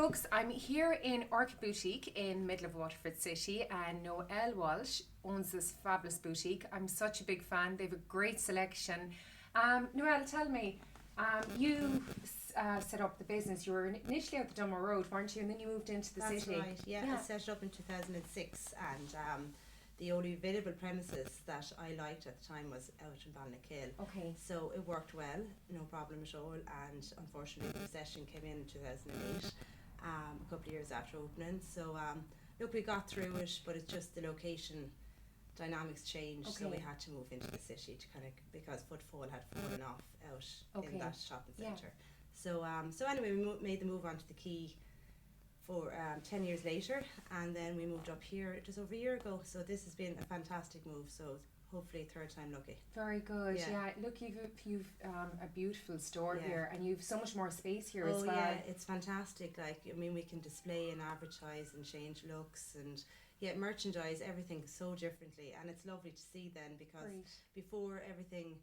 folks, I'm here in Orchid Boutique in middle of Waterford City, and Noelle Walsh owns this fabulous boutique. I'm such a big fan. They have a great selection. Noelle, tell me, you set up the business. You were initially out the Dunmore Road, weren't you? And then you moved into the That's city. Right, yeah. I set it up in 2006, and the only available premises that I liked at the time was out in Ballinakil. Okay. So it worked well, no problem at all, and unfortunately the recession came in 2008, a couple of years after opening. So look, we got through it, but it's just the location dynamics changed, so we had to move into the city to because footfall had fallen off out in that shopping centre. So anyway, we made the move onto the quay for 10 years later, and then we moved up here just over a year ago. So this has been a fantastic move. So hopefully third time lucky. Very good. Yeah. Look, you've a beautiful store here, and you've so much more space here as well. Oh yeah, it's fantastic. Like, I mean, we can display and advertise and change looks and merchandise everything so differently, and it's lovely to see then, because before everything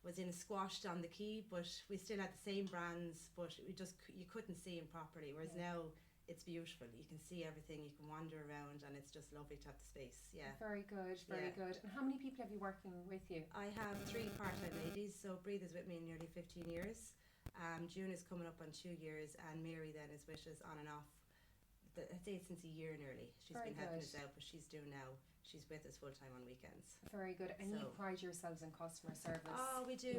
was in a squashed on the quay, but we still had the same brands, but you couldn't see them properly, whereas now it's beautiful. You can see everything, you can wander around, and it's just lovely to have the space. Yeah. Very good, very good. And how many people have you working with you? I have 3 part-time ladies, so Breathe is with me nearly 15 years. June is coming up on 2 years, and Mary then is with us on and off. I'd say since a year nearly. She's been helping us out, but she's with us full time on weekends. Very good. And you pride yourselves in customer service. Oh, we do,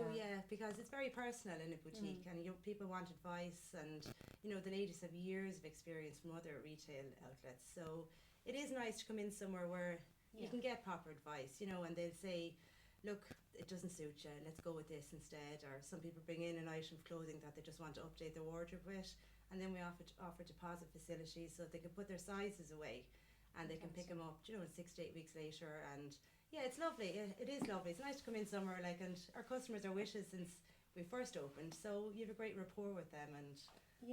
because it's very personal in a boutique, and people want advice, and the ladies have years of experience from other retail outlets. So it is nice to come in somewhere where you can get proper advice, and they'll say, look, it doesn't suit you, let's go with this instead. Or some people bring in an item of clothing that they just want to update their wardrobe with, and then we offer deposit facilities so they can put their sizes away, and they can pick them up 6 to 8 weeks later. And it's lovely. It is lovely. It's nice to come in somewhere and our customers are with us since we first opened, so you have a great rapport with them, and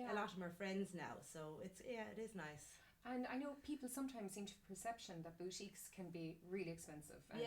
a lot of them are friends now, so it is nice. And I know people sometimes seem to have a perception that boutiques can be really expensive. And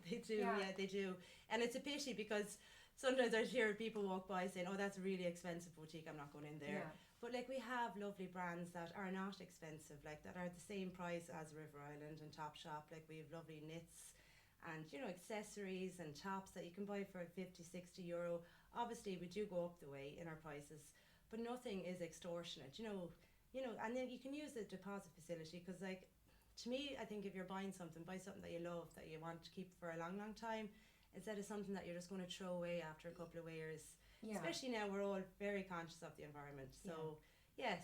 they do. Yeah, they do. And it's a pity, because sometimes I hear people walk by saying, oh, that's a really expensive boutique, I'm not going in there. But we have lovely brands that are not expensive, that are the same price as River Island and Topshop. We have lovely knits and accessories and tops that you can buy for 50, 60 euro. Obviously we do go up the way in our prices, but nothing is extortionate, and then you can use the deposit facility, because to me, I think if you're buying something, buy something that you love, that you want to keep for a long, long time, instead of something that you're just going to throw away after a couple of wears. Especially now, we're all very conscious of the environment. So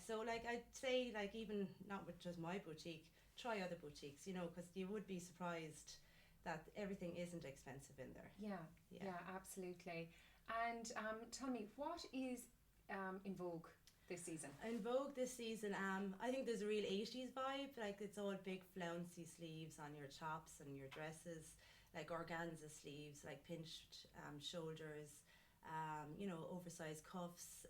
so I'd say, even not with just my boutique, try other boutiques, because you would be surprised that everything isn't expensive in there. Yeah, absolutely. And tell me, what is in vogue this season? In vogue this season, I think there's a real 80s vibe. It's all big flouncy sleeves on your tops and your dresses, organza sleeves, pinched shoulders, oversized cuffs.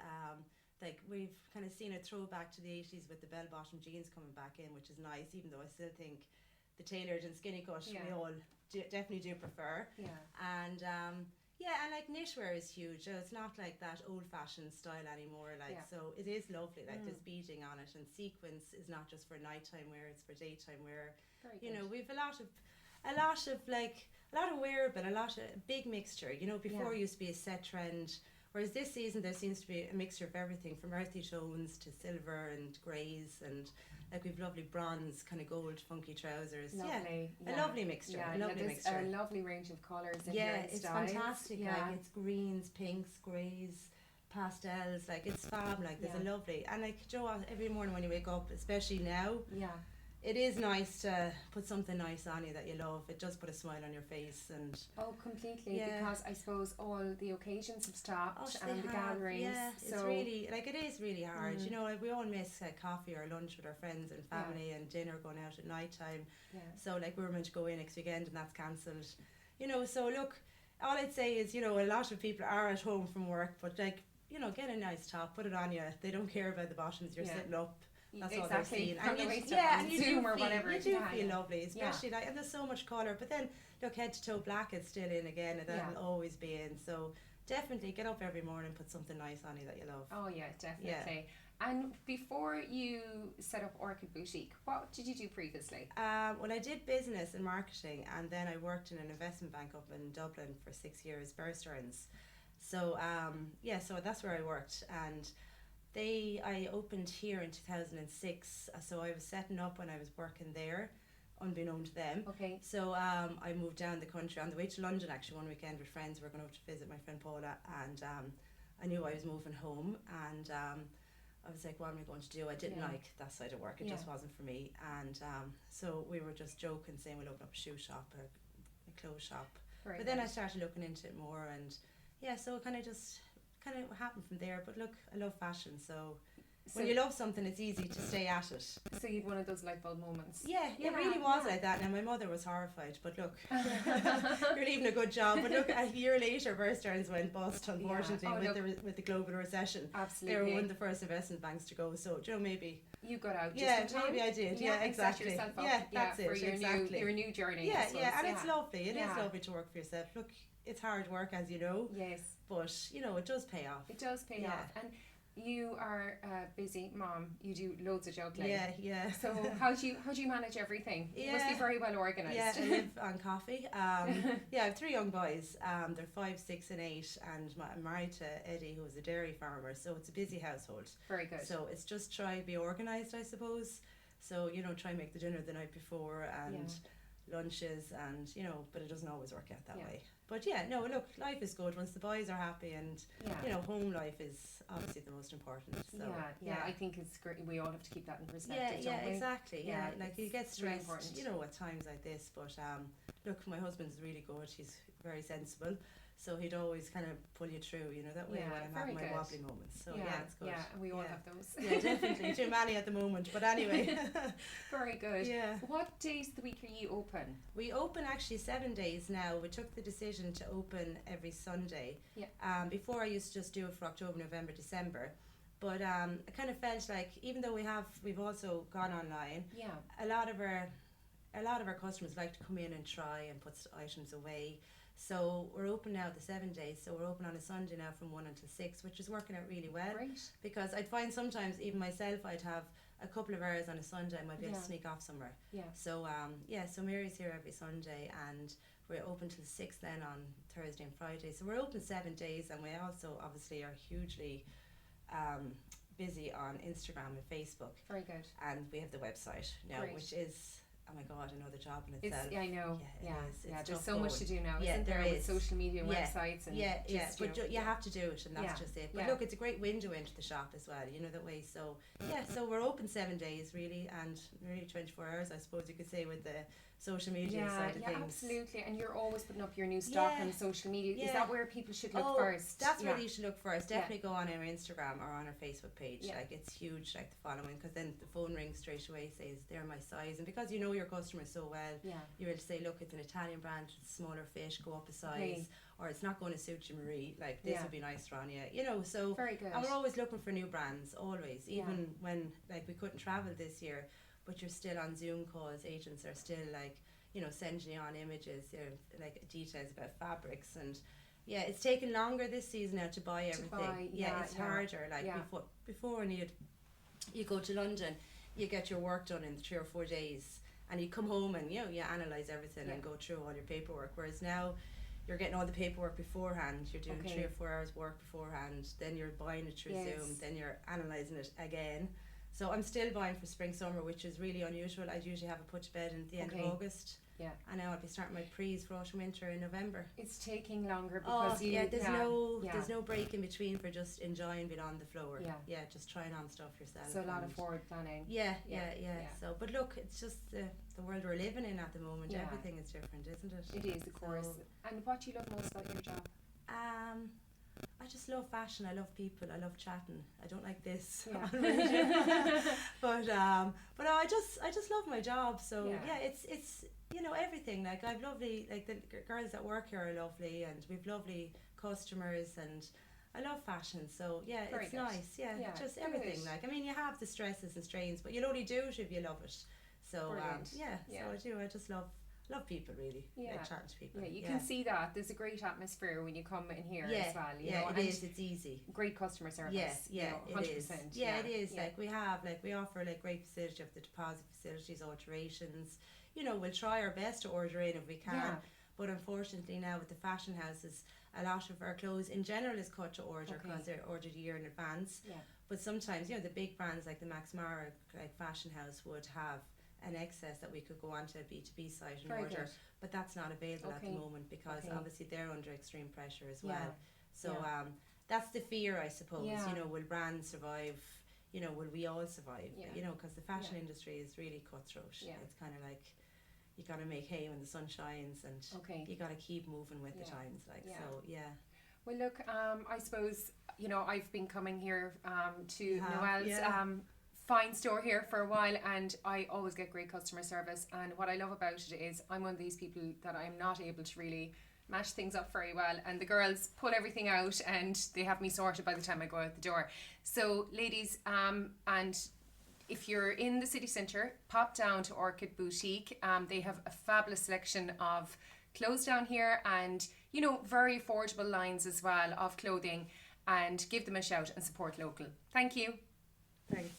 We've kind of seen a throwback to the 80s with the bell-bottom jeans coming back in, which is nice, even though I still think the tailored and skinny cut we all definitely do prefer. And and knitwear is huge. It's not that old-fashioned style anymore. So it is lovely. There's beading on it, and sequins is not just for nighttime wear; it's for daytime wear. We've a lot of wearable, a lot of big mixture. Before it used to be a set trend, whereas this season there seems to be a mixture of everything from earthy tones to silver and greys, and we've lovely bronze, kind of gold, funky trousers. Lovely, a lovely mixture. A lovely range of colours and it's fantastic. It's greens, pinks, greys, pastels. It's fab. There's a lovely, and every morning when you wake up, especially now. It is nice to put something nice on you that you love. It does put a smile on your face. And completely, because I suppose all the occasions have stopped and the gatherings. It's really, it is really hard. We all miss coffee or lunch with our friends and family, and dinner going out at night time. So we were meant to go in next weekend, and that's cancelled. So look, all I'd say is, a lot of people are at home from work, but get a nice top, put it on you. They don't care about the bottoms, you're sitting up. That's all they're seeing. And you do feel lovely, especially and there's so much colour. But then look, head to toe black is still in again, and that'll always be in. So definitely get up every morning and put something nice on you that you love. Oh yeah, definitely. And before you set up Orchid Boutique, what did you do previously? Well, I did business and marketing, and then I worked in an investment bank up in Dublin for 6 years, Bear Stearns. So so that's where I worked, and I opened here in 2006. So I was setting up when I was working there, unbeknown to them. Okay. So I moved down the country on the way to London actually one weekend with friends. We were going over to visit my friend Paula, and I knew I was moving home, and I was like, what am I going to do? I didn't like that side of work. It just wasn't for me. And so we were just joking, saying we'll open up a shoe shop or a clothes shop. But then I started looking into it more, and so it kind of happened from there. But look, I love fashion, so when you love something, it's easy to stay at it. So you had one of those light bulb moments. Yeah, it really was like that. Now my mother was horrified, but look, you're leaving a good job. But look, a year later, Bear Stearns went bust, unfortunately, with the global recession. Absolutely. They were one of the first investment banks to go. So, maybe you got out. Maybe I did. Yeah, exactly. Set yourself up, that's it. For your exactly. new journey. Yeah, and it's lovely. It is lovely to work for yourself. Look, it's hard work, as you know. Yes. But it does pay off. It does pay off, and you are a busy mom. You do loads of juggling. Yeah. So how do you manage everything? You must be very well organised. Yeah, I live on coffee. I have 3 young boys. They're 5, 6 and 8, and I'm married to Eddie, who is a dairy farmer. So it's a busy household. Very good. So it's just try to be organised, I suppose. So try and make the dinner the night before and lunches, and but it doesn't always work out that way. But look, life is good once the boys are happy, and home life is obviously the most important. So I think it's great. We all have to keep that in perspective. Don't we? Exactly. Like you get stressed, really at times like this. But look, my husband's really good. He's very sensible. So he'd always kind of pull you through, that way when I'm having my wobbly moments. So it's good. Yeah, and we all have those. Yeah, definitely. Too many at the moment, but anyway. Very good. Yeah. What days of the week are you open? We open actually 7 days now. We took the decision to open every Sunday. Yeah. Before I used to just do it for October, November, December. But I kind of felt like, even though we've also gone online. Yeah. A lot of our customers like to come in and try and put items away. So we're open now the 7 days. So we're open on a Sunday now from 1 until 6, which is working out really well. Great. Because I'd find sometimes, even myself, I'd have a couple of hours on a Sunday, I might be able to sneak off somewhere. Yeah. So so Mary's here every Sunday, and we're open till 6 then on Thursday and Friday. So we're open 7 days, and we also obviously are hugely busy on Instagram and Facebook. Very good. And we have the website now, which is, oh my God, another job in itself. I know. Yeah, there's so much to do now, isn't there? With social media and websites and but you have to do it, and that's just it. But look, it's a great window into the shop as well, that way. So so we're open 7 days really, and nearly 24 hours, I suppose you could say, with the social media side of things. Yeah, absolutely. And you're always putting up your new stock on social media. Is that where people should look first? That's where you should look first. Definitely go on our Instagram or on our Facebook page. Yeah. Like, it's huge, like, the following, because then the phone rings straight away, says they're my size, and because you know your customers so well, you're able to say, look, it's an Italian brand, it's a smaller fish, go up a size, or it's not going to suit you, Marie. Like, this would be nice for Anya. So very good. And we're always looking for new brands, always, even when, like, we couldn't travel this year, but you're still on Zoom calls. Agents are still like, sending you on images, like details about fabrics, and it's taken longer this season now to buy everything. It's harder. Like before when you go to London, you get your work done in 3 or 4 days, and you come home and you analyze everything and go through all your paperwork. Whereas now, you're getting all the paperwork beforehand. You're doing 3 or 4 hours work beforehand. Then you're buying it through Zoom. Then you're analysing it again. So I'm still buying for spring summer, which is really unusual. I'd usually have a put to bed at the end of August. Yeah. And now I'll be starting my pre's for autumn winter in November. It's taking longer because there's no break in between for just enjoying being on the floor. Yeah, just trying on stuff yourself. So a lot of forward planning. Yeah. So, but look, it's just the world we're living in at the moment. Everything is different, isn't it? It is, of course. And what do you love most about your job? I just love fashion. I love people. I love chatting. I don't like this on Yeah. but no, I just love my job. So it's everything. Like, I've lovely, like, the girls that work here are lovely, and we've lovely customers, and I love fashion. So Very it's good. nice. Yeah, just good. everything. Like, I mean, you have the stresses and strains, but you'll only do it if you love it. So Brilliant. so I do. I just love love people really. Yeah. Like chatting to people. Yeah, you can see that. There's a great atmosphere when you come in here as well. You know, it is. It's easy. Great customer service. Yeah, you know, 100%. it is. Yeah, it is. Like we offer like great facility of the deposit facilities, alterations. You know, we'll try our best to order in if we can. Yeah. But unfortunately now with the fashion houses, a lot of our clothes in general is cut to order because they're ordered a year in advance. Yeah. But sometimes, you know, the big brands like the Max Mara, like fashion house, would have an excess that we could go onto a B2B site and Very order. good. But that's not available at the moment because obviously they're under extreme pressure as well. Yeah. So that's the fear, I suppose. Yeah. You know, will brands survive? You know, will we all survive? Yeah. You know, because the fashion industry is really cutthroat. Yeah. It's kind of like you got to make hay when the sun shines, and you got to keep moving with the times. Like so, yeah. Well, look, I suppose, you know, I've been coming here to Noelle's fine store here for a while, and I always get great customer service. And what I love about it is I'm one of these people that I'm not able to really mash things up very well, and the girls pull everything out and they have me sorted by the time I go out the door. So ladies, and if you're in the city centre, pop down to Orchid Boutique. They have a fabulous selection of clothes down here, and you know, very affordable lines as well of clothing, and give them a shout and support local. Thank you. Thanks.